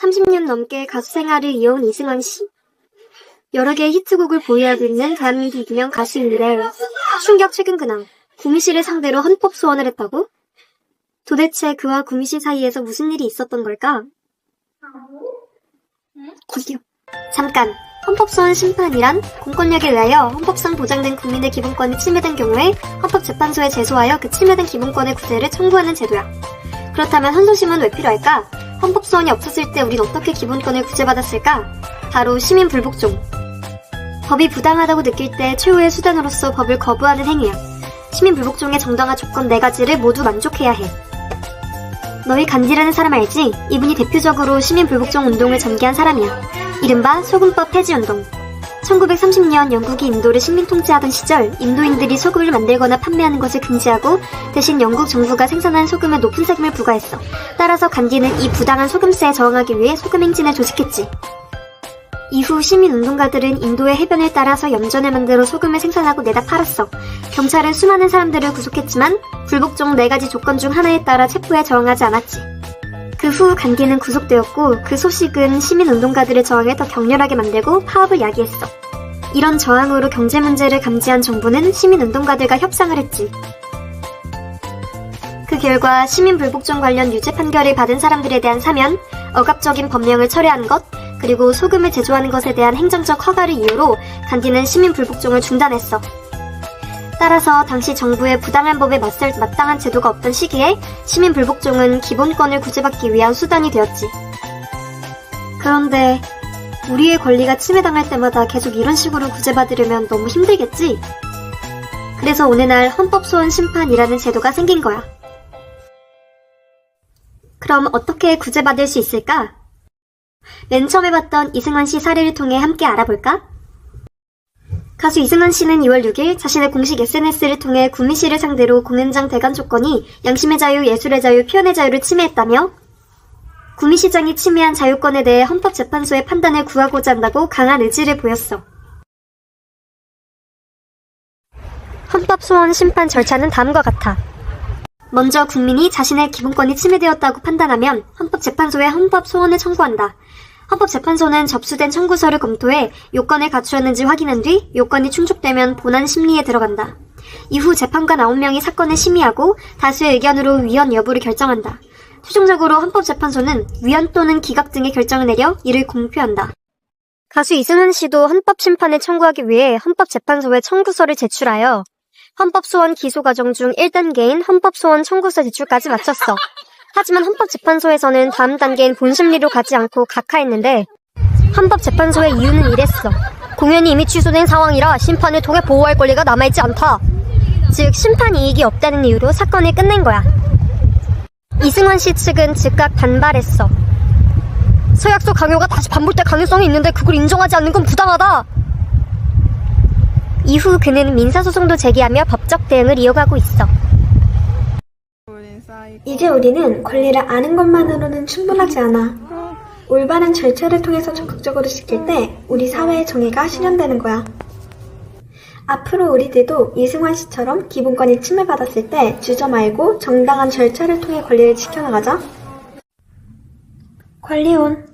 30년 넘게 가수 생활을 이어온 이승환 씨. 여러 개의 히트곡을 보유하고 있는 대한민국 유명 가수인데 충격 최근 근황, 구미 씨를 상대로 헌법 소원을 했다고? 도대체 그와 구미 씨 사이에서 무슨 일이 있었던 걸까? 거기요. 잠깐! 헌법소원 심판이란 공권력에 의하여 헌법상 보장된 국민의 기본권이 침해된 경우에 헌법재판소에 제소하여 그 침해된 기본권의 구제를 청구하는 제도야. 그렇다면 헌소심은 왜 필요할까? 헌법소원이 없었을 때 우린 어떻게 기본권을 구제받았을까? 바로 시민불복종. 법이 부당하다고 느낄 때 최후의 수단으로서 법을 거부하는 행위야. 시민불복종의 정당화 조건 4가지를 모두 만족해야 해. 너희 간디라는 사람 알지? 이분이 대표적으로 시민불복종 운동을 전개한 사람이야. 이른바 소금법 폐지운동. 1930년 영국이 인도를 식민 통치하던 시절 인도인들이 소금을 만들거나 판매하는 것을 금지하고 대신 영국 정부가 생산한 소금에 높은 세금을 부과했어. 따라서 간디는 이 부당한 소금세에 저항하기 위해 소금 행진을 조직했지. 이후 시민운동가들은 인도의 해변을 따라서 염전을 만들어 소금을 생산하고 내다 팔았어. 경찰은 수많은 사람들을 구속했지만 불복종 4가지 조건 중 하나에 따라 체포에 저항하지 않았지. 그 후 간디는 구속되었고 그 소식은 시민운동가들의 저항을 더 격렬하게 만들고 파업을 야기했어. 이런 저항으로 경제 문제를 감지한 정부는 시민운동가들과 협상을 했지. 그 결과 시민불복종 관련 유죄 판결을 받은 사람들에 대한 사면, 억압적인 법령을 철회하는 것, 그리고 소금을 제조하는 것에 대한 행정적 허가를 이유로 간디는 시민불복종을 중단했어. 따라서 당시 정부의 부당한 법에 맞설 마땅한 제도가 없던 시기에 시민불복종은 기본권을 구제받기 위한 수단이 되었지. 그런데 우리의 권리가 침해당할 때마다 계속 이런 식으로 구제받으려면 너무 힘들겠지? 그래서 오늘날 헌법소원 심판이라는 제도가 생긴 거야. 그럼 어떻게 구제받을 수 있을까? 맨 처음에 봤던 이승환 씨 사례를 통해 함께 알아볼까? 가수 이승환 씨는 2월 6일 자신의 공식 SNS를 통해 구미 씨를 상대로 공연장 대관 조건이 양심의 자유, 예술의 자유, 표현의 자유를 침해했다며 구미 시장이 침해한 자유권에 대해 헌법재판소의 판단을 구하고자 한다고 강한 의지를 보였어. 헌법소원 심판 절차는 다음과 같아. 먼저 국민이 자신의 기본권이 침해되었다고 판단하면 헌법재판소에 헌법소원을 청구한다. 헌법재판소는 접수된 청구서를 검토해 요건을 갖추었는지 확인한 뒤 요건이 충족되면 본안 심리에 들어간다. 이후 재판관 9명이 사건을 심의하고 다수의 의견으로 위헌 여부를 결정한다. 최종적으로 헌법재판소는 위헌 또는 기각 등의 결정을 내려 이를 공표한다. 가수 이승환 씨도 헌법심판을 청구하기 위해 헌법재판소에 청구서를 제출하여 헌법소원 기소 과정 중 1단계인 헌법소원 청구서 제출까지 마쳤어. 하지만 헌법재판소에서는 다음 단계인 본심리로 가지 않고 각하했는데 헌법재판소의 이유는 이랬어. 공연이 이미 취소된 상황이라 심판을 통해 보호할 권리가 남아있지 않다. 즉 심판 이익이 없다는 이유로 사건을 끝낸 거야. 이승환 씨 측은 즉각 반발했어. 서약서 강요가 다시 반복될 가능성이 있는데 그걸 인정하지 않는 건 부당하다. 이후 그는 민사소송도 제기하며 법적 대응을 이어가고 있어. 이제 우리는 권리를 아는 것만으로는 충분하지 않아. 올바른 절차를 통해서 적극적으로 지킬 때 우리 사회의 정의가 실현되는 거야. 앞으로 우리들도 이승환 씨처럼 기본권이 침해받았을 때 주저 말고 정당한 절차를 통해 권리를 지켜나가자. 권리온